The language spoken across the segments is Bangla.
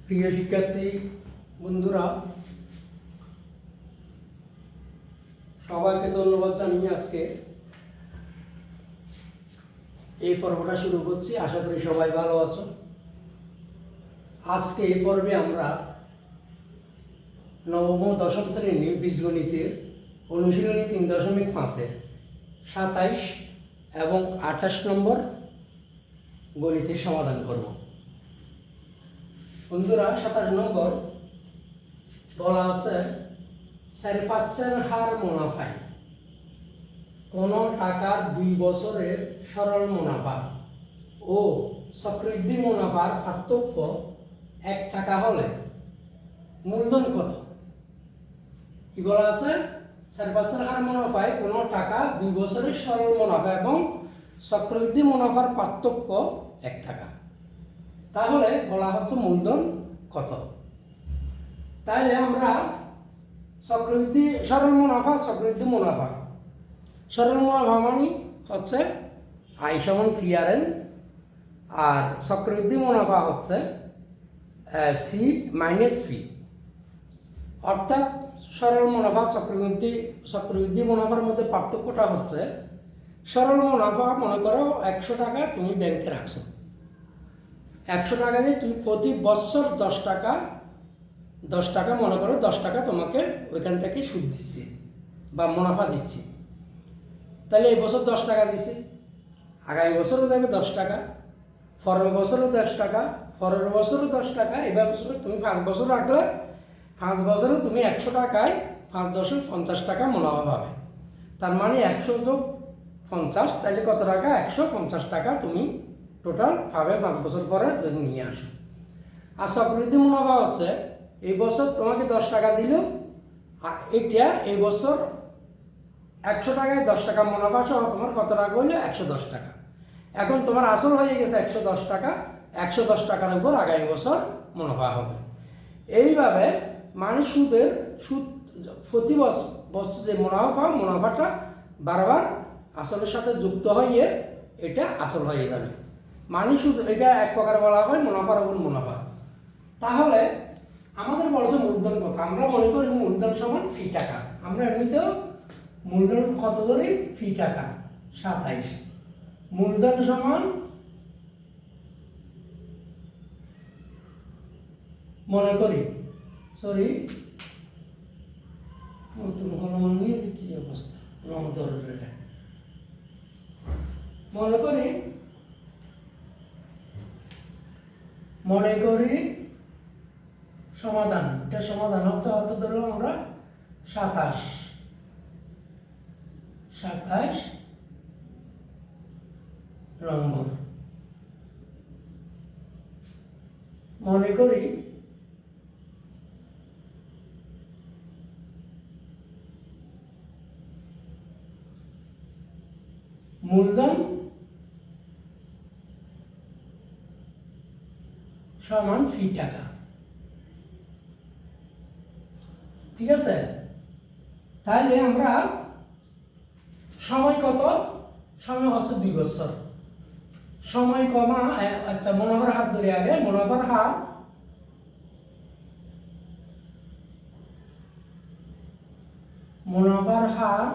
প্রিয় শিক্ষার্থী বন্ধুরা, সবাইকে ধন্যবাদ জানিয়ে আজকে এই পর্বটা শুরু করছি। আশা করি সবাই ভালো আছো। আজকে এই পর্বে আমরা নবম ও দশম শ্রেণীর বীজগণিতের অনুশীলনী 3.5-এর 27 এবং 28 নম্বর গণিতের সমাধান করব। বন্ধুরা, 27 নম্বর বলা আছে 4% হার মুনাফায় কোনো টাকার 2 বছরের সরল মুনাফা ও চক্রবৃদ্ধি মুনাফার পার্থক্য 1 টাকা হলে মূলধন কত? কি বলা আছে? 4% হার মুনাফায় কোনো টাকা 2 বছরের সরল মুনাফা এবং চক্রবৃদ্ধি মুনাফার পার্থক্য 1 টাকা। তাহলে বলা হচ্ছে মূলধন কত। তাইলে আমরা চক্রবৃদ্ধি সরল মুনাফা চক্রবৃদ্ধি মুনাফা সরল মুনাফা মানে হচ্ছে আই সমান PRN, আর চক্রবৃদ্ধি মুনাফা হচ্ছে সি মাইনাস পি। অর্থাৎ সরল মুনাফা চক্রবৃদ্ধি মুনাফার মধ্যে পার্থক্যটা হচ্ছে, সরল মুনাফা মনে করো 100 টাকা তুমি ব্যাংকে রাখছো। 100 টাকা দিয়ে তুমি প্রতি বছর 10 টাকা মনে করো 10 টাকা তোমাকে ওইখান থেকে সুদ দিচ্ছি বা মুনাফা দিচ্ছি। তাহলে এই বছর 10 টাকা দিচ্ছি, আগামী বছরও দেবে 10 টাকা, পরের বছরও 10 টাকা, পরের বছরও 10 টাকা। এবার তুমি 5 বছর রাখলে 5 বছরে তুমি 100 টাকায় 5×10 টাকা মুনাফা পাবে। তার মানে 100 যোগ 50, তাহলে কত টাকা? 150 টাকা তুমি টোটাল পাবে 5 বছর পরে যদি নিয়ে আসো। আর চক্রবৃদ্ধি মুনাফা হচ্ছে এই বছর তোমাকে 10 টাকা দিল, আর এটা এই বছর 100 টাকায় 10 টাকা মুনাফা সহ তোমার কত টাকা হইলো? 110 টাকা। এখন তোমার আসল হয়ে গেছে 110 টাকা। 110 টাকার উপর আগামী বছর মুনাফা হবে। এইভাবে মানে সুদ প্রতি বছর যে মুনাফাটা বারবার আসলের সাথে যুক্ত হয়ে এটা আসল হয়ে যাবে। মানে সুদ এটা এক প্রকার বলা হয় মুনাফার উপর মুনাফা। তাহলে আমাদের বলছে মূলধন কত। আমরা মনে করি মূলধন সমান ফি টাকা। আমরা এমনিতেও মূলধন কত ধরি? ফি টাকা 27। মূলধন সমান মনে করি নতুন হলমান নিয়ে কি অবস্থা মনে করি সমাধান। এটা সমাধান হচ্ছে অত ধরলাম আমরা 27 নম্বর। মনে করি মূলধন সমান ফি টাকা। ঠিক আছে? তাহলে আমরা সময় কত? সময় হচ্ছে 2 বছর। সময় কমা আচ্ছা, মুনাফার হার ধরে আগে। মুনাফার হার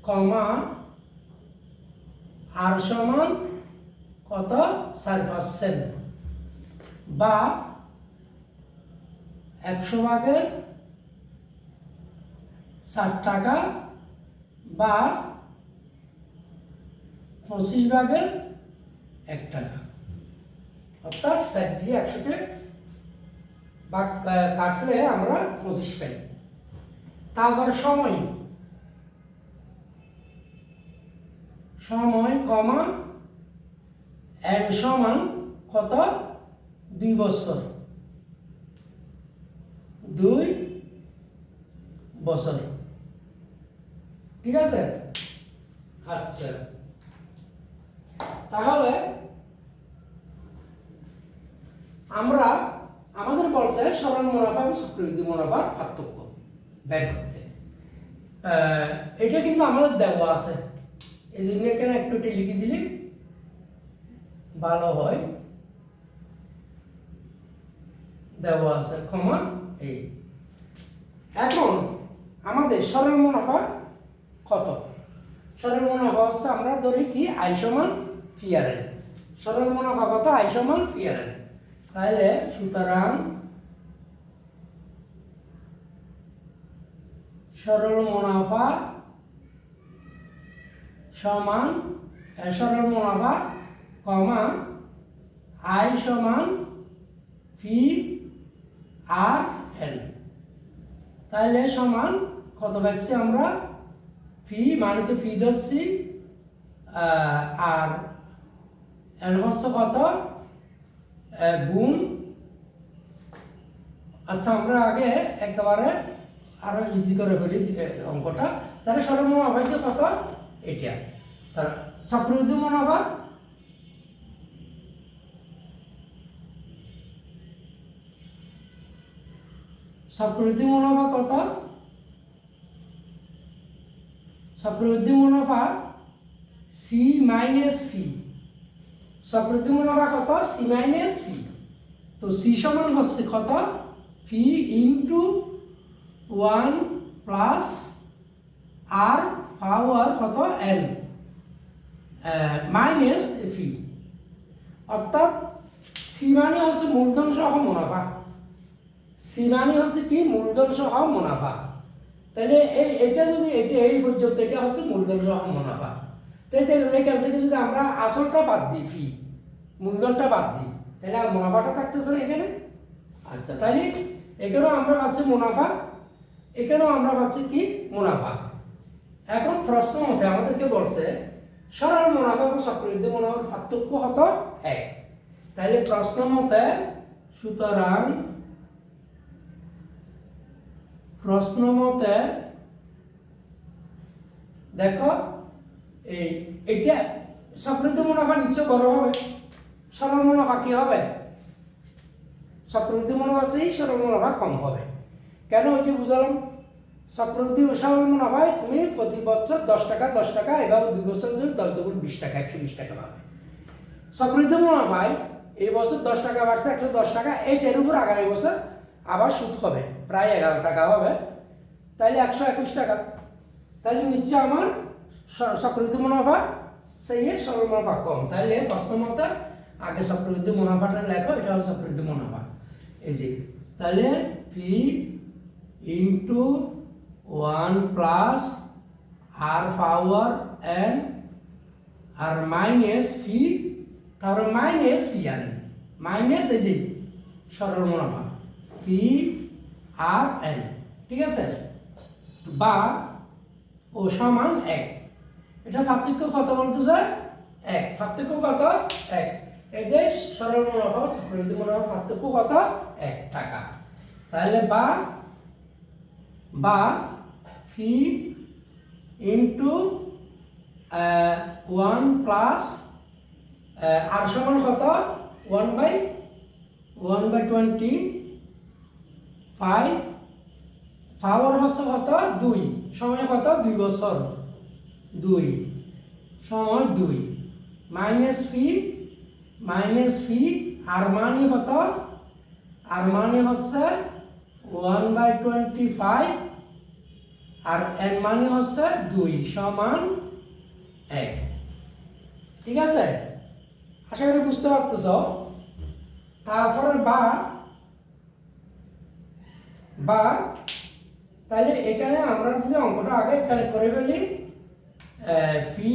কমা আর সমান কত? 4% বা 100 ভাগের 4 টাকা বা 25 ভাগের 1 টাকা। অর্থাৎ 4 দিয়ে 100-কে কাটলে আমরা 25 পাই। তারপরে সময় কমা n সমান কত? 2 বছর। 2 বছর। ঠিক আছে? আচ্ছা, তাহলে আমরা আমাদের বলছে সরল মুনাফা এবং চক্রবৃদ্ধি মুনাফার পার্থক্য বের করতে। এটা কিন্তু আমাদের দেওয়া আছে, এই জন্য এখানে একটু লিখে দিলে ভালো হয় দেওয়া আছে, কমা এই। এখন আমাদের সরল মুনাফা কত? সরল মুনাফা হচ্ছে আমরা ধরি কি আই সমান পিআরএন। সরল মুনাফা কত? আই সমান পিআরএন। তাহলে সুতরাং সরল মুনাফা সমান সরল মুনাফা কমা আই সমান পি আর এন। তাহলে সমান কত পাচ্ছি আমরা? ফি মানে তো ফি ধরছি, আর এন হচ্ছে কত? গুণ। আচ্ছা আমরা আগে একেবারে আরো ইজি করে ফেলি অঙ্কটা। তাহলে সরল মুনাফা হয়েছে কত? এটা। তার চক্রবৃদ্ধি মুনাফা চক্রবৃদ্ধি মুনাফা কত? চক্রবৃদ্ধি মুনাফা সি মাইনাস ফি। চক্রবৃদ্ধি মুনাফা কত? সি মাইনাস ফি। তো সি সমান হচ্ছে কত? ফি ইন্টু 1 প্লাস আর পাওয়ার কত? এন মাইনাস ফি। অর্থাৎ সি মানে হচ্ছে মূলধন সহ মুনাফা। সি মানে হচ্ছে কি? মূলধন সহ মুনাফা। তাহলে এটা যদি এই পর্যন্ত এটা হচ্ছে মূলধন সহ মুনাফা। তাহলে এখান থেকে যদি আমরা আসলটা বাদ দিই, ফি মূলধনটা বাদ দিই, তাহলে আর মুনাফাটা থাকতেছে না এখানে। আচ্ছা তাহলে এখানেও আমরা পাচ্ছি মুনাফা, এখানেও আমরা পাচ্ছি কি? মুনাফা। এখন প্রশ্ন মতে আমাদেরকে বলছে সরল মুনাফা এবং চক্রবৃদ্ধি মুনাফার পার্থক্য কত? 1। তাহলে প্রশ্ন মতে সুতরাং প্রশ্ন মতে দেখো এইটা চক্রবৃদ্ধি মুনাফা নিশ্চয় বড় হবে, সরল মুনাফা কি হবে? চক্রবৃদ্ধি মুনাফা চেয়ে সরল মুনাফা কম হবে। কেন? ওই যে বুঝালাম, চক্রবৃদ্ধি সরল মুনাফায় তুমি প্রতি বছর 10 টাকা 10 টাকা, এভাবে 2 বছর ধরে 10 দুগুণ 20 টাকা, 120 টাকা পাবে। চক্রবৃদ্ধি মুনাফায় এই বছর 10 টাকা বাড়ছে, 110 টাকা, এইটার উপর আগামী বছর আবার সুদ হবে, প্রায় 11 টাকা হবে, তাইলে 121 টাকা। তাহলে নিশ্চয় আমার চক্রবৃদ্ধি মুনাফা সেই সরল মুনাফা কম। তাহলে প্রশ্ন মতে আগে চক্রবৃদ্ধি মুনাফাটা লেখো, এটা হচ্ছে চক্রবৃদ্ধি মুনাফা। এই যে তাহলে পি ইন্টু 1 প্লাস আর পাওয়ার এন আর মাইনাস ফি, তারপরে minus P R N, minus এই যে সরল মুনাফা পি আর এন। ঠিক আছে? বা ও সমান 1। এটা পার্থক্য কত বলতেছে? 1। পার্থক্য কত? 1। এই যে সরল মুনাফা চক্রবৃদ্ধি মুনাফা পার্থক্য কত? 1 টাকা। তাহলে বা ফি ইন্টু 1 প্লাস আর সমান কত? 1/25, পাওয়ার হচ্ছে কত? 2, সময় কত? 2 বছর, 2 সময় 2 মাইনাস ফি আর মানে কত? আর মানে হচ্ছে 1/25 আর এন মানে হচ্ছে 2 সমান 1। ঠিক আছে? আশা করি বুঝতে পারতেছ। তারপরে বা তাহলে এখানে আমরা যদি অঙ্কটা আগে এখানে করে ফেলি, ফি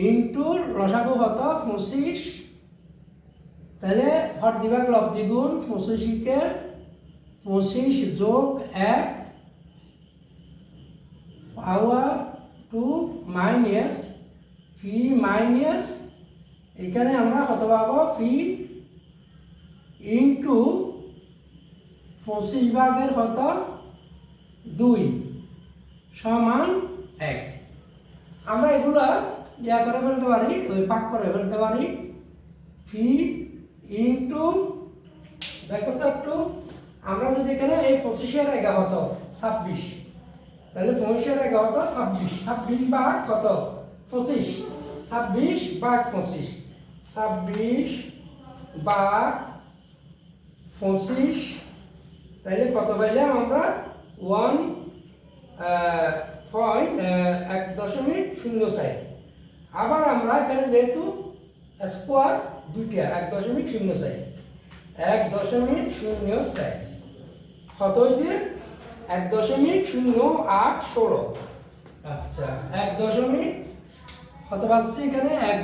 ইন্টু লসাগু কত? 25। তাহলে হর দিবাগ লব দ্বিগুণ 25কে 25 যোগ 1 পাওয়ার 2 মাইনাস ফি মাইনাস এখানে আমরা কত পাবো? ফি ইন্টু 25 ভাগের কত? 2 সমান 1। আমরা এগুলা ইয়া করে ফেলতে পারি, ওই পাক করে ফেলতে পারি। ফি ইন্টু দেখো তো একটু, আমরা যদি এখানে এই 25-এর 11 হতো 26, তাহলে 25-এর 11 হতো 26, 26 ভাগ কত? 25, 26 ভাগ 25, 26 ভাগ 25, তাহলে কত পাইলাম আমরা 1.04। আবার আমরা এখানে যেহেতু স্কোয়ার দুইটা 1.04, 1.04 কত হয়েছে 1.0816। আচ্ছা 1 দশমিক কত পাচ্ছি এখানে 1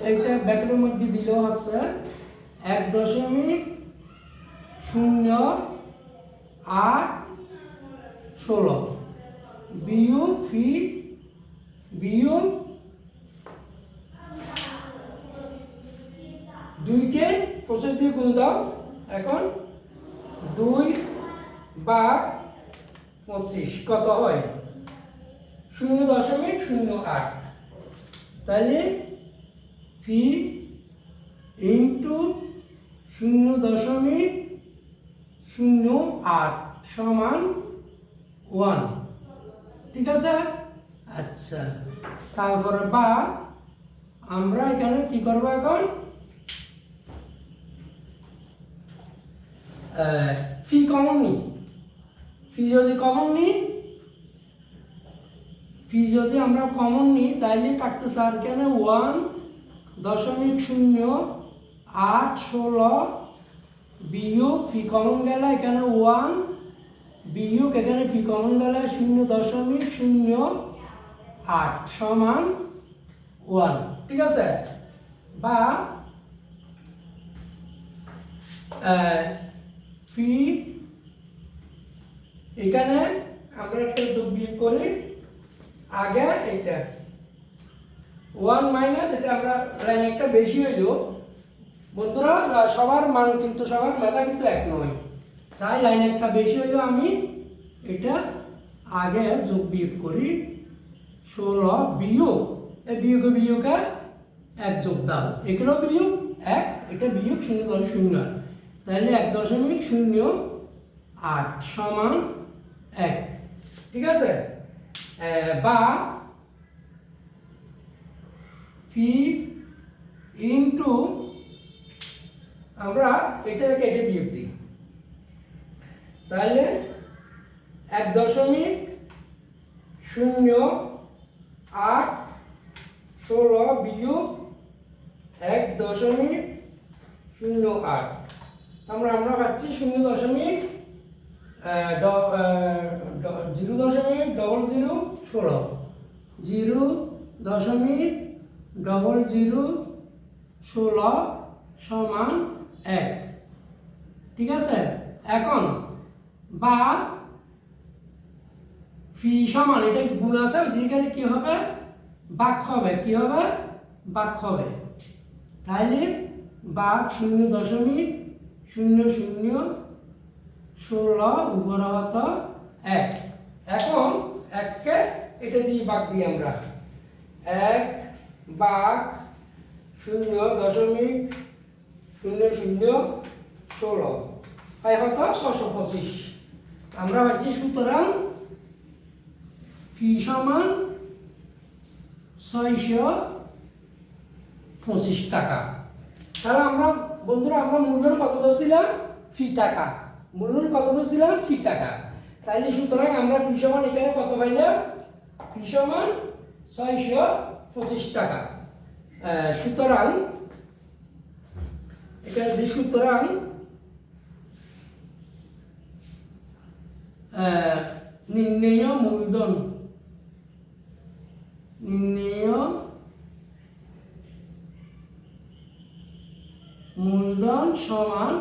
এইটা ব্যাকেটের মধ্যে দিলেও হচ্ছে 1.0816 বিয়োগ ফি বিয়োগ 2কে 25 দিয়ে গুণ দাও। এখন 2 ভাগ 25 কত হয় 0.08। তাহলে ফি ইন্টু 0.08 সমান 1। ঠিক আছে। আচ্ছা তারপরে বা আমরা এখানে কি করব এখন ফি কমন নিই। ফি যদি আমরা কমন নিই তাহলে কাটতে স্যার কেন 1.0816 বিয়োগ ফি কমন গেল এখানে 1 বিয়োগ এখানে ফি কমন গেল 0.08 সমান 1। ঠিক আছে। বা ফি এখানে আমরা একটা যোগ বিয়োগ করি আগে এটা 1 মাইনাস এটা আমরা লাইন একটা বেশি হইলো বন্ধুরা সবার মান কিন্তু সবার মেধা কিন্তু এক নয়, তাই লাইন একটা বেশি হইলো আমি এটা আগে যোগ বিয়োগ করি 16 বিয়োগ এই বিয়োগে 1 যোগ দাও এখানেও বিয়োগ 1 এটা বিয়োগ 0.08 তাহলে 1.08 সমান 1। ঠিক আছে। বা ফি ইন্টু আমরা এটা থেকে এটা বিয়োগ দিই তাহলে 1.0816 বিয়োগ 1.08 আমরা পাচ্ছি 0.0016 সমান 1। ঠিক আছে। এখন বা ফি সমান এটা গুণ আছে ওইখানে কি হবে বাক হবে কি হবে বাক হবে তাহলে বাক 0.0016 উপর হতো 1। এখন 1কে এটা দিয়ে বাক দিই আমরা 1 ভাগ 0.0016 হয় হতো 625। আমরা পাচ্ছি সুতরাং ফি সমান 625 টাকা। তাহলে আমরা বন্ধুরা আমরা মূলধন কত ধরছিলাম ফি টাকা, মূলধন কত ধরছিলাম ফি টাকা। তাইলে সুতরাং আমরা ফি সমান এখানে কত পাইলাম ফি সমান 625 টাকা। সুতরাং এখানে যে সুতরাং নির্ণেয় মূলধন সমান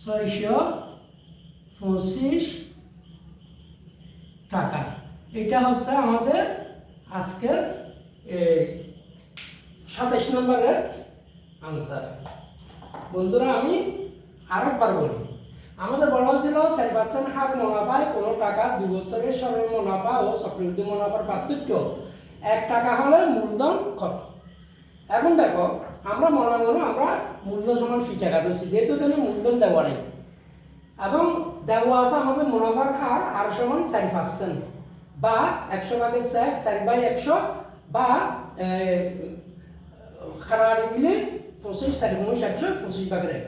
625 টাকা। এটা হচ্ছে আমাদের আজকের 27 নম্বরের আনসার। বন্ধুরা আমি আরেকবার বলি, আমাদের বলা হয়েছিল 4% হার মুনাফায় কোনো টাকা 2 বছরের সরল মুনাফা ও চক্রবৃদ্ধি মুনাফার পার্থক্য 1 টাকা হলে মূলধন কত। এখন দেখো আমরা মনে আমরা মূলধন সমান ফি টাকা ধরছি যেহেতু এখানে মূলধন দেওয়া নেই এবং দেওয়া আছে আমাদের মুনাফার হার আর সমান 4% বা 100 ভাগের 4 4/100 বা খাড়াড়ি দিলে 25 4 25 ভাগের 1।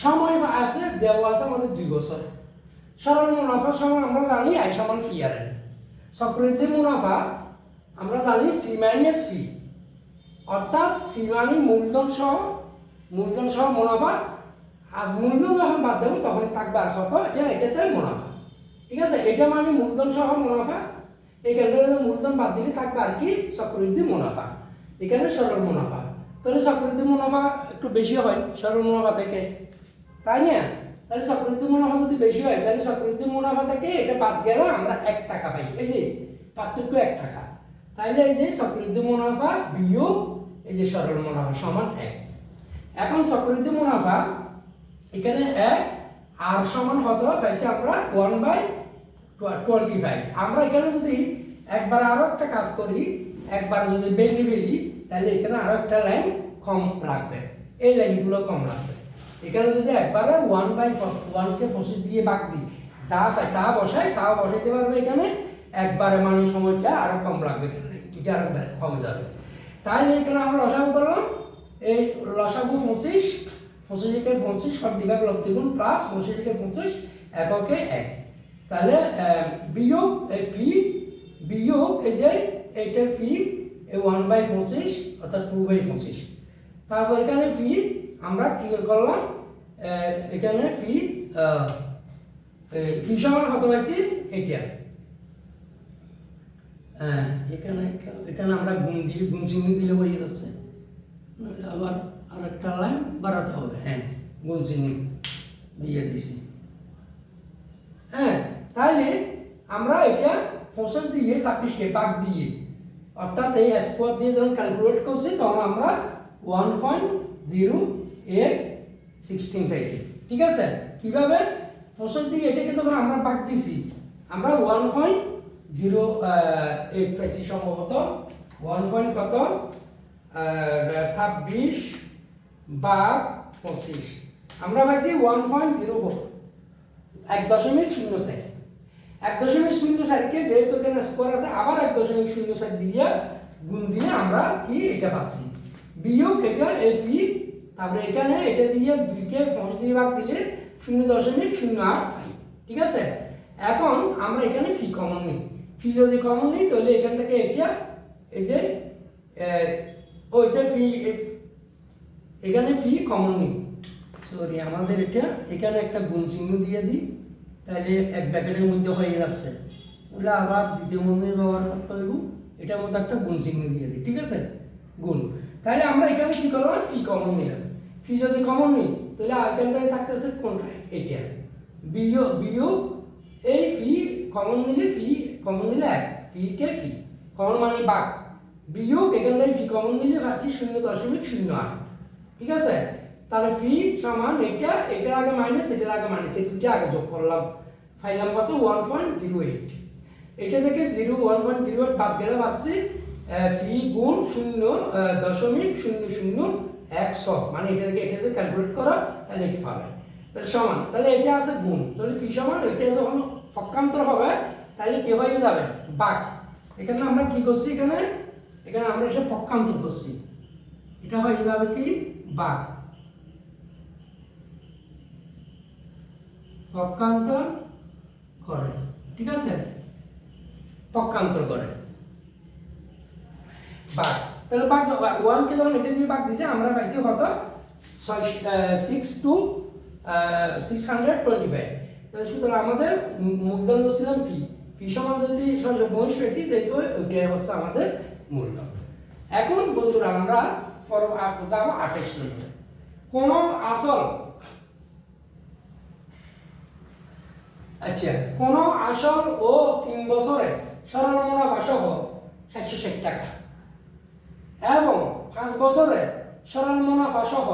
সময় আছে দেওয়া আছে আমাদের 2 বছর। সরল মুনাফার সময় আমরা জানি আই সমান ফি আর এন। চক্রবৃদ্ধি মুনাফা আমরা জানি সি মাইনাস ফি, অর্থাৎ সি মানে মূলধন সহ মুনাফা। আজ মূলধন যখন বাদ দেবো তখন থাকবে আর কত, এটাতে মুনাফা। ঠিক আছে, এটা মানে মূলধন সহ মুনাফা। এখান থেকে মূলধন বাদ দিলে থাকবে আর কি চক্রবৃদ্ধি মুনাফা, এখানে সরল মুনাফা। তাহলে চক্রবৃদ্ধি মুনাফা একটু বেশি হয় সরল মুনাফা থেকে, তাই না? তাহলে চক্রবৃদ্ধি মুনাফা যদি বেশি হয় তাহলে চক্রবৃদ্ধি মুনাফা থেকে এটা বাদ গেলে আমরা 1 টাকা পাই। এই যে পার্থক্য 1 টাকা। তাহলে এই যে চক্রবৃদ্ধি মুনাফা বিয়োগ এই যে সরল মুনাফা সমান 1। এখন চক্রবৃদ্ধি মুনাফা এখানে 1 আর সমান কত পাইছি আমরা 1/25। আমরা এখানে যদি একবার আরো একটা কাজ করি, একবার যদি ভেঙে ফেলি তাহলে এখানে আরো একটা লাইন কম লাগবে, এই লাইনগুলো কম লাগবে। এখানে যদি একবারে 1/1 কে 25 দিয়ে ভাগ দিই, যা পাই তা তাও বসাইতে পারবে এখানে। একবারে মানে সময়টা আরো কম লাগবে, এটা আরো কমে যাবে। তাহলে এখানে আমরা লসাগু করলাম, এই লসাগু 25 × 25 সব দিকে লব্ধি গুণ প্লাস 25 × 25 এককে 1। তাহলে বিয়োগ এই ফি বিয়োগ এই যে এইটার ফি এই 1/25 অর্থাৎ 2/25। তারপর এখানে ফি আমরা কি করলাম, এখানে ফি সমান কত পাইছি এটা। এখানে আমরা গুণ চিহ্ন দিলে হয়ে যাচ্ছে, আবার আরেকটা লাইন বাড়াতে হবে। হ্যাঁ, গুণ চিহ্ন দিয়ে দিছি। হ্যাঁ, তাহলে আমরা এটা 25 দিয়ে 26কে ভাগ দিয়ে, অর্থাৎ এই স্কোয়ার দিয়ে যখন ক্যালকুলেট করছি তখন আমরা 1.0816 পাইছি। ঠিক আছে, কিভাবে 25 দিয়ে এটাকে যখন আমরা ভাগ দিছি আমরা 1.08 পাইছি, সম্ভবত 1.26/25 আমরা পাইছি 1.04, 1.04। 1.04কে যেহেতু এখানে স্কোয়ার আছে আবার 1.04 দিয়ে গুণ দিয়ে আমরা কি এটা পাচ্ছি, বিয়োগ এটা এই ফি। তারপরে এখানে এটা দিয়ে 2কে 5 দিয়ে ভাগ দিলে 0.08 পাই। ঠিক আছে, এখন আমরা এখানে ফি কমন নিই। ফি যদি কমন নিই তাহলে এখান থেকে এটা এই যে ফি, এখানে ফি কমন নিই। সরি, আমাদের এটা এখানে একটা গুণ চিহ্ন দিয়ে দিই, তাহলে এক ব্র্যাকেটের মধ্যে হয়ে যাচ্ছে। ওগুলো আবার দ্বিতীয় মধ্যে ব্যবহার করতে হইব, এটার মধ্যে একটা গুণ চিহ্ন দিয়ে দিই। ঠিক আছে, গুণ। তাহলে আমরা এখানে কি করলাম, ফি কমন নিলাম। ফি যদি কমন নিই তাহলে এখান থেকে থাকতেছে কোনটা, এটা বিয়োগ এই ফি কমন নিলে 1, ফিকে ফি কমন মানে ভাগ, বিয়োগ এখান থেকে ফি কমন নিলে পাচ্ছি 0.08। ঠিক আছে, তাহলে ফি সমান এটার আগে মাইনাস এটার আগে মাইনাস, এই দুটো আগে যোগ করলাম, পাইলাম কত 1.08। এটা থেকে 1.08 বাদ দিলে পাচ্ছি ফি গুণ 0.0016, মানে এটা থেকে এটা ক্যালকুলেট করো তাহলে এটা পাবে, তাহলে সমান। তাহলে এটা আছে গুণ, তাহলে ফি সমান এটা যখন পক্ষান্তর হবে তাহলে কি হয়ে যাবে, ভাগ। এখানে আমরা কি করছি, এখানে আমরা এটা পক্ষান্তর করছি, এটা হয়ে যাবে কি ভাগ, পক্ষান্তর করে। ঠিক আছে, পক্ষান্তর করে ভাগ। তাহলে ভাগ 1কে যখন এটা দিয়ে ভাগ দিয়েছে আমরা পাইছি কত 625। তাহলে সুতরাং আমাদের মূলধন ছিলাম ফি সমান যদি 25 পেয়েছি যেহেতু ওইটাই হচ্ছে আমাদের মূলধন। এখন বন্ধুরা আমরা যাবো 28 নম্বরে। কোন আসল, আচ্ছা, কোন আসল ও 3 বছরে সরল মুনাফা সহ 760 টাকা এবং 5 বছরে সরল মুনাফা সহ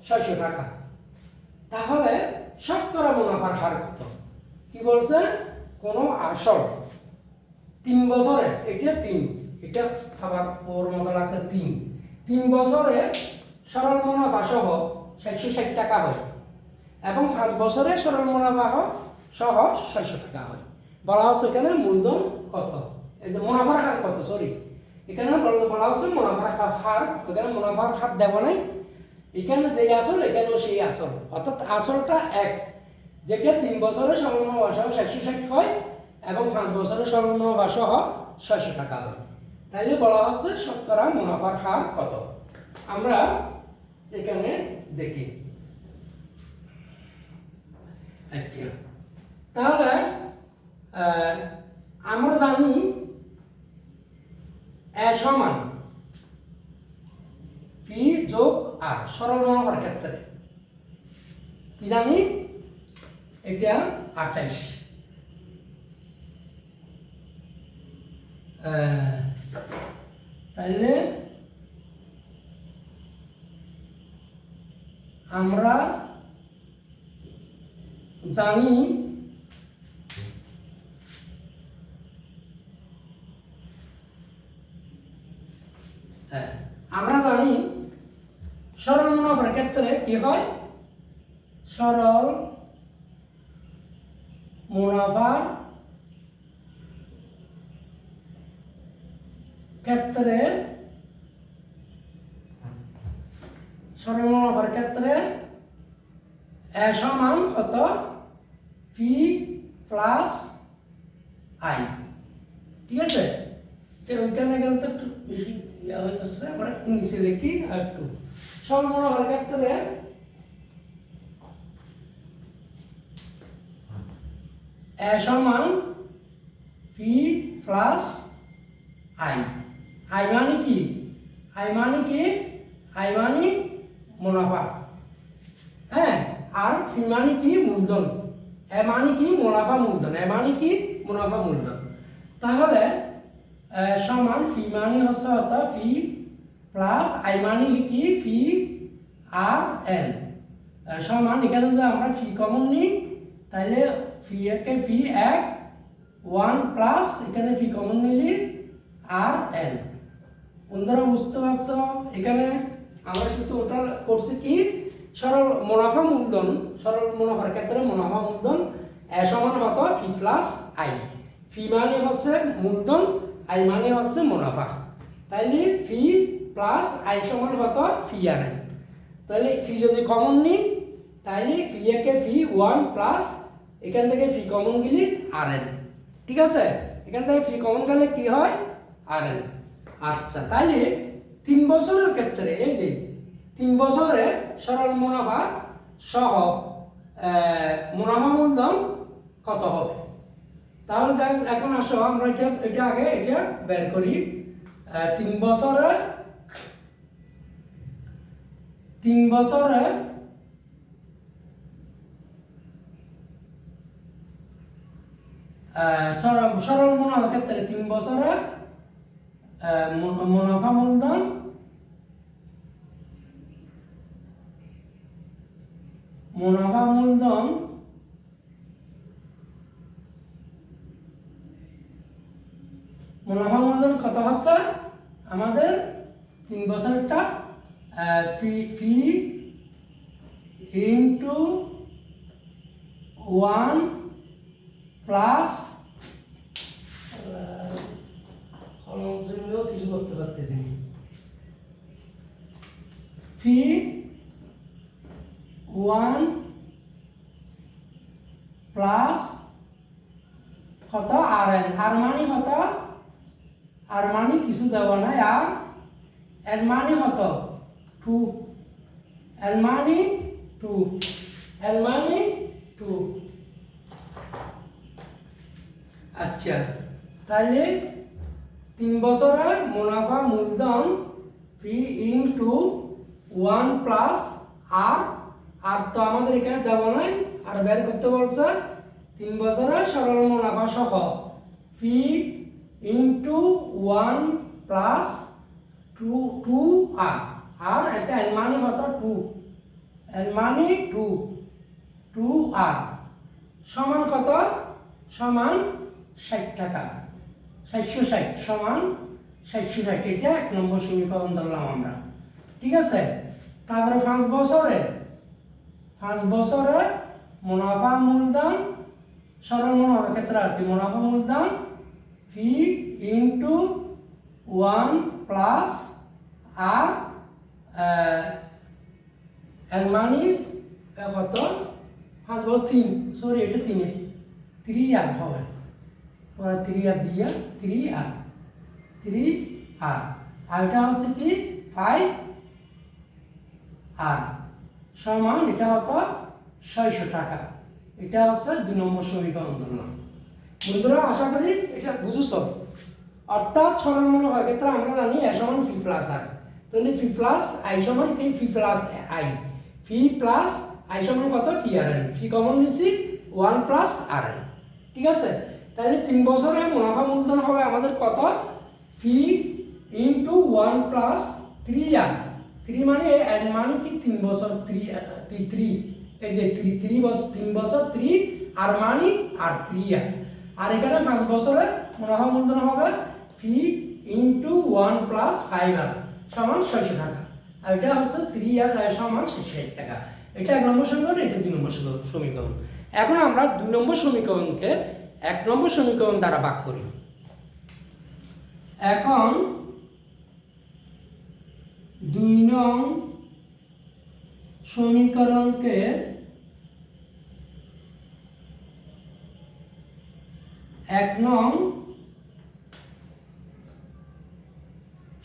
600 টাকা, তাহলে শতকরা মুনাফার হার কত? কি বলছে, কোন আসল 3 বছরে, এটা 3, এটা আবার ওর মতো লাগছে 3 বছরে সরল মুনাফা সহ 760 টাকা হয় এবং 5 বছরে সরল মুনাফা সহ 600 টাকা হয়। বলা হচ্ছে এখানে মূলধন কত, এই যে মুনাফার হার কত, সরি এখানে বলা হচ্ছে মুনাফার হার, এখানে মুনাফার হার দেব নাই, এখানে যে আসল এখানেও সেই আসল, অর্থাৎ আসলটা এক, যেটা 3 বছরের সর্বনিম্ন বার্ষিক 760 হয় এবং 5 বছরের সর্বনিম্ন বার্ষিক 600 টাকা হয়। তাইলে বলা হচ্ছে শতকরা মুনাফার হার কত। আমরা এখানে দেখি তাহলে আমরা জানি এ সমান পি যোগ আর সরল মুনাফার ক্ষেত্রে কি জানি, এটা 28, তাইলে আমরা জানি সরল মুনাফার ক্ষেত্রে কি হয়, সরল মুনাফার ক্ষেত্রে এ সমান কত, পি প্লাস আই। ঠিক আছে, ওইখানে গেলে তো একটু বেশি ইয়া হয়ে যাচ্ছে, আমরা ইংলিশে লিখি আর একটু। সরল মুনাফার ক্ষেত্রে এ সমান পি প্লাস আই। আই মানে কি, আই মানে মুনাফা, হ্যাঁ, আর পি মানে কি, মূলধন। এ মানে কি, মুনাফা মূলধন। তাহলে সমান পি মানে হচ্ছে অর্থাৎ পি প্লাস আই মানে কি, পি আর এন সমান, এখানে যদি আমরা পি কমন নিই তাহলে পি এক 1 প্লাস এখানে পি কমন নিলি আর এন। বন্ধুরা বুঝতে পারছ, এখানে আমরা শুধু ওটা করছি কি, সরল মুনাফার ক্ষেত্রে মুনাফা মূলধন এ সমান কত, পি প্লাস আই। পি মানে হচ্ছে মূলধন, আই মানে হচ্ছে মুনাফা। তাইলে পি প্লাস আই সমান কত, পি আর এন। তাহলে পি যদি কমন নিই তাইলে পি একে পি 1 প্লাস এখান থেকে পি কমন গেলি আর এন। ঠিক আছে, এখান থেকে পি কমন গেলে কি হয়, আর এন। আচ্ছা, তাইলে 3 বছরের ক্ষেত্রে এই যে 3 বছরে সরল মুনাফা সহ মুনাফা মূলধন কত হবে। তাহলে এখন আসো আমরা এটা আগে বের করি। 3 বছরে সরল মুনাফার ক্ষেত্রে 3 বছরে মুনাফা মূলধন কত হচ্ছে আমাদের 3 বছরটা, পি ইন্টু 1 প্লাস কিছু করতে পারতেছি, পি 1 প্লাস কত আর এন। আর মানে কত, আর মানে কিছু দেওয়া নাই, আর এর মানে কত 2, এর মানে 2। আচ্ছা, তাহলে 3 বছরে মুনাফা মূলধন পি ইন্টু 1 প্লাস আর, আর তো আমাদের এখানে দেওয়া নাই, আর বের করতে বলছে 3 বছরে সরল মুনাফা সহ পি ইন্টু 1 প্লাস 2 আর, আর এটা এর মানে কত 2, এর মানে 2 আর সমান কত, সমান 60 টাকা, 760 সমান 760। এটা 1 নম্বর সমীকরণ ধরলাম আমরা। ঠিক আছে, তারপরে 5 বছরে মুনাফা মূলধন সরল মুনাফার ক্ষেত্রে আর কি, মুনাফা মূলধন পি ইন্টু ওয়ান প্লাস আর এর মানে কত 5 বল 3 সরি এটা 3 আর হবে 3 আর দিয়া 3 আর আর এটা হচ্ছে কি 5 আর সমান এটা হতো 600 টাকা। এটা হচ্ছে 2 নম্বর সমীকরণ ধরলাম। বন্ধুরা আশা করি এটা বুঝছ। অর্থাৎ সরল মুনাফার ক্ষেত্রে আমরা জানি এ সমান ফি প্লাস আর, তাহলে ফি প্লাস আই সমান কি phi plus I, phi plus I সমান কত ফি আর এন, ফি কমন নিচ্ছি 1 প্লাস আর এন। ঠিক আছে, তাহলে 3 বছরে মুনাফা মূলধন হবে আমাদের কত ফি ইন্টু 1 প্লাস 3 আর 3 মানে এন মানে কি 3 বছর 3 এই যে 3 বছর 3 বছর 3 আর মানে আর 3 আর এখানে 5 বছরে মুনাফা মূলধন হবে ফি ইন্টু 1 প্লাস 5 আর সমান 600 টাকা। আর এটা হচ্ছে 3 আর সমান 60 টাকা। এটা 1 নম্বর সমীকরণ, এটা 2 নম্বর সমীকরণ। এখন আমরা 2 নম্বর সমীকরণকে 1 নম্বর সমীকরণ দ্বারা ভাগ করি। এখন 2 নং সমীকরণকে 1 নং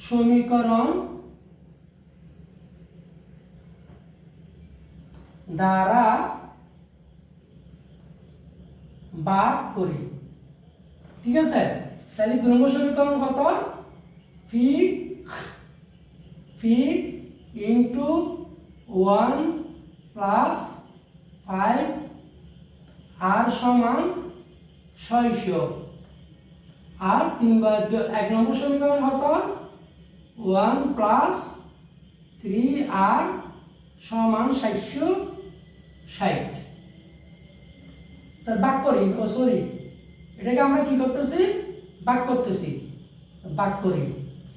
সমীকরণ দ্বারা ভাগ করি। ঠিক আছে, তাহলে 2 নম্বর সমীকরণ কত ফি ইন্টু 1 প্লাস 5 আর সমান 600 আর 1 নম্বর সমীকরণ কত 1 প্লাস 3 আর সমান 760। তার ভাগ করি, ও সরি এটাকে আমরা কি করতেছি ভাগ করতেছি, ভাগ করি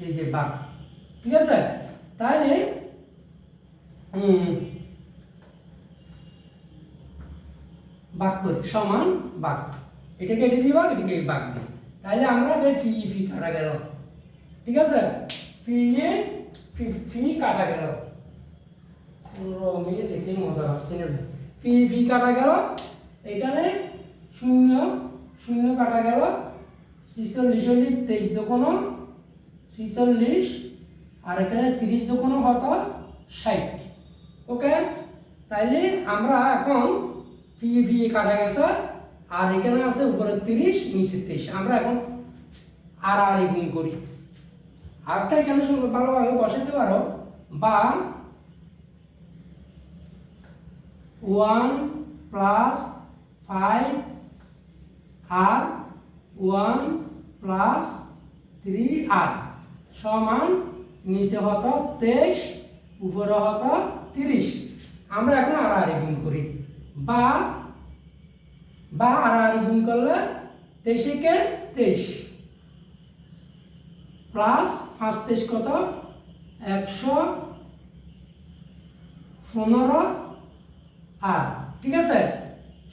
এই যে ভাগ। ঠিক আছে, তাহলে ভাগ করি সমান ভাগ, এটাকে এটি দিবা এটাকে ভাগ দিই, তাহলে আমরা ফি কাটা গেল। ঠিক আছে, ফি কাটা গেল, আমি দেখে মজা হচ্ছে না, ফি কাটা গেল, এখানে 0 কাটা গেল, 46 হলে 23 দোকানো 46 আর এখানে 30 দোকানো কত 60। ওকে, তাইলে আমরা এখন ফি কাটা গেছে আর এখানে আছে উপরে 30 নিচে 23, আমরা এখন আর গুণ করি। আরটা এখানে ভালোভাবে বসাতে পারো, বা 1 প্লাস 5 আর 1 প্লাস 3 আর সমান নিচে হতো 23 উপরে হতো 30। আমরা এখন আর গুণ করি, বা আর গুণ করলে 23 কে 23 প্লাস 5 23 কত 115 আর। ঠিক আছে,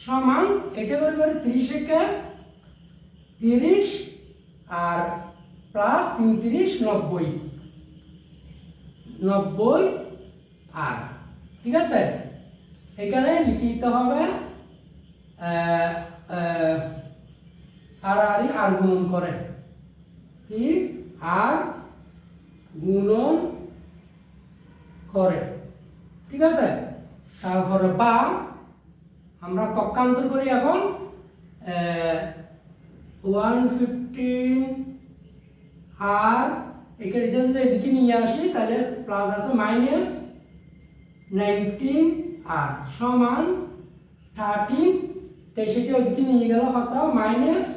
সমান এটা করে 30 কে 30 আর প্লাস 3 30 90 আর। ঠিক আছে, এখানে লিখিতে হবে আর গুণন করে কি আর গুণন করে। ঠিক আছে, তারপরে বা আমরা পক্ষান্তর করি এখন 115 আর এখানে যদি এদিকে নিয়ে আসি তাহলে প্লাস আছে মাইনাস 19 আর সমান 13, 23 ওইদিকে নিয়ে গেল কত মাইনাস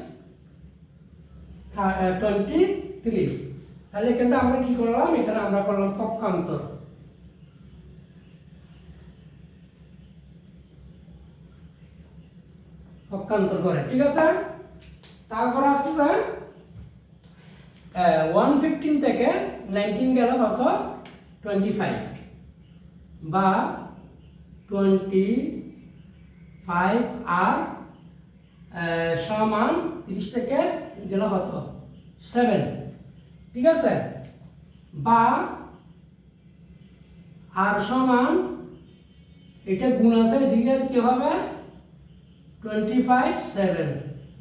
23। তাহলে কিন্তু আমরা কি করলাম, এখানে আমরা করলাম পক্ষান্তর। পক্ষান্তর করে। ঠিক আছে, তারপর আসছে 115 থেকে 19 গেল কত 25 বা 25 আর সমান 30 থেকে গেল কত 7। ঠিক আছে, বা আর সমান এটা গুণ আছে এদিকে কি হবে 25/7,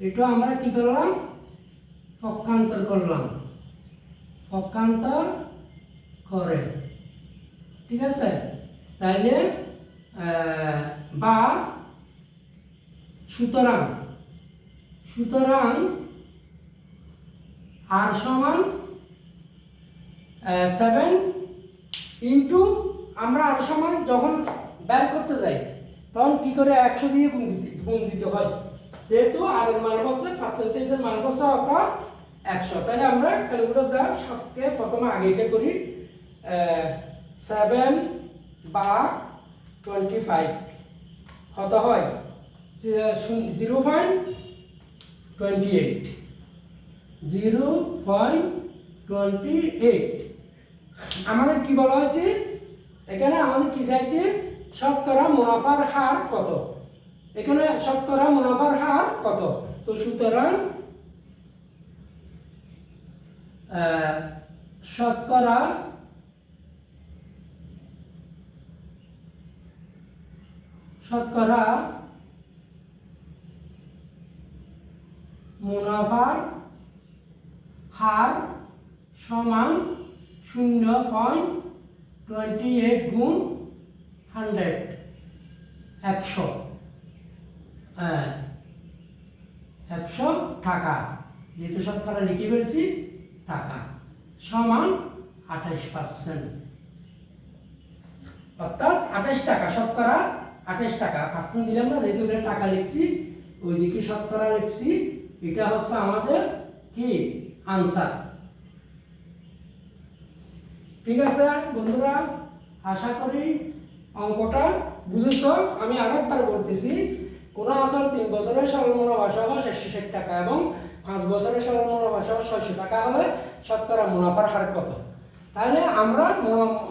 এটা আমরা কি করলাম পক্ষান্তর করলাম, পক্ষান্তর করে, ঠিক আছে। তাইলে বা সুতরাং আর সমান 7 ইন্টু, আমরা আর সমান যখন বের করতে যাই তখন কি করে 100 দিয়ে গুণ দিতে হয়, যেহেতু আর এর মান হচ্ছে পার্সেন্টেজের মান হচ্ছে অর্থাৎ 100, তাহলে আমরা ক্যালকুলেটর দ্বারা সবকে প্রথমে আগে এটা করি 7/25 কত হয় 0.28 আমাদের কি বলা হয়েছে এখানে, আমাদের কি চাইছে শতকরা মুনাফার হার কত, এখানে শতকরা মুনাফার হার কত। তো সুতরাং শতকরা মুনাফার হার সমান 0.28 গুণ 100, 100 টাকা, যেহেতু শতকরা লিখে ফেলছি টাকা, সমান 28%, অর্থাৎ 28 টাকা, শতকরা 28 টাকা, পার্সেন্ট দিলাম না, যেহেতু এটা টাকা লিখছি ওইদিকে শতকরা লিখছি, এটা হচ্ছে আমাদের কি আনসার। ঠিক আছে বন্ধুরা, আশা করি অঙ্কটা বুঝেছ। আমি আরেকবার বলতেছি, কোন আসল 3 বছরের সরল মুনাফা সহ 660 টাকা এবং 5 বছরের সরল মুনাফা সহ 600 টাকা হলে শতকরা মুনাফার হার কত। তাহলে আমরা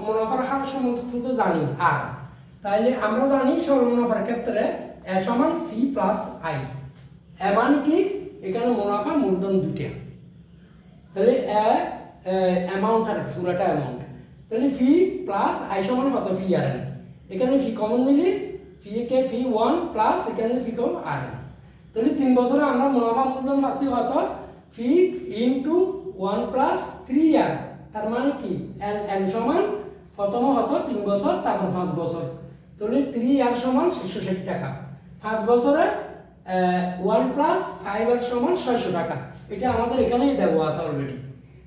মুনাফার হার সম্বন্ধে জানি আর, তাহলে আমরা জানি সরল মুনাফার ক্ষেত্রে এ সমান ফি প্লাস আই, এ মানে কি এখানে মুনাফা মূলধন দুইটা, তাহলে অ্যামাউন্ট আর পুরাটা অ্যামাউন্ট, তাহলে ফি প্লাস আই সমান কত ফি আর এন, এখানে ফি কমন নিলে ফি 1 প্লাস এখানে ফি কম আর এন, তাহলে 3 বছরে আমরা মুনাফা মূলধন পাচ্ছি কত ফি ইন্টু 1 প্লাস 3 আর, তার মানে কি এন সমান প্রথম হতো 3 বছর তারপর 5 বছর, তাহলে 3 আর সমান 660 টাকা, 5 বছরে 1 প্লাস 5 আর সমান 600 টাকা, এটা আমাদের এখানেই দেওয়া আছে অলরেডি।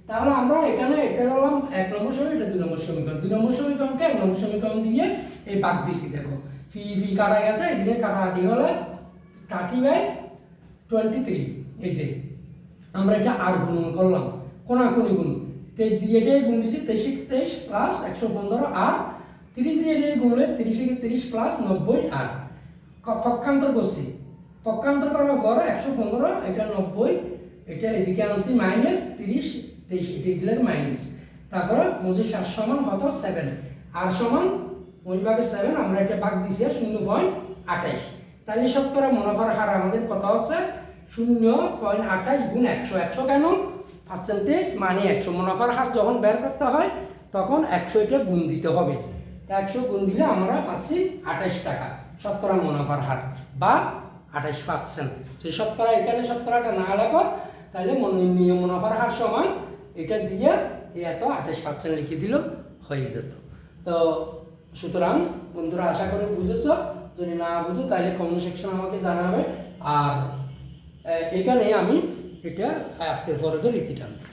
তাহলে আমরা এখানে এটা হলাম 1 নম্বর সমীকরণ, এটা 2 নম্বর সমীকরণ, 2 নম্বর সমীকরণকে 1 নম্বর সমীকরণ দিয়ে এই ভাগ দিছি, দেখো ফি কাটা গেছে, এদিকে কাটাকাটি হলে 30/23, এই যে আমরা এটা আর গুণ করলাম, কোনাকুনি গুণ, 23 দিয়ে এটাই গুণ দিছি, 23 প্লাস 115 আর 30 দিয়ে এটাই গুণলে 30 30 প্লাস 90 আর পক্ষান্তর করছি, পক্ষান্তর করার পর 115 এটা 90, এটা এদিকে আনছি মাইনাস 30 23 এটা দিলে মাইনাস, তারপরে 25 সমান কত 7, আর সমান 25/7, আমরা এটা ভাগ দিছি 0.28, তাহলে শতকরা মুনাফার হার আমাদের কত হচ্ছে 0.28 গুণ 100, 100 কেন পার্সেন্টেজ মানে 100, মুনাফার হার যখন বের করতে হয় তখন 100 এটা গুণ দিতে হবে, তা 100 গুণ দিলে আমরা পাচ্ছি 28 টাকা শতকরা মুনাফার হার বা 28%। সেই শতকরা এখানে শতকরাটা না লাগো তাহলে মুনাফার হার সমান এটা দিয়ে এত 28% লিখে দিল হয়ে যেত। তো সুতরাং বন্ধুরা আশা করি বুঝেছ, যদি না বুঝো তাহলে কমেন্ট সেকশন আমাকে জানাবে, আর এখানে আমি এটা আজকের পরে রীতি টানছি।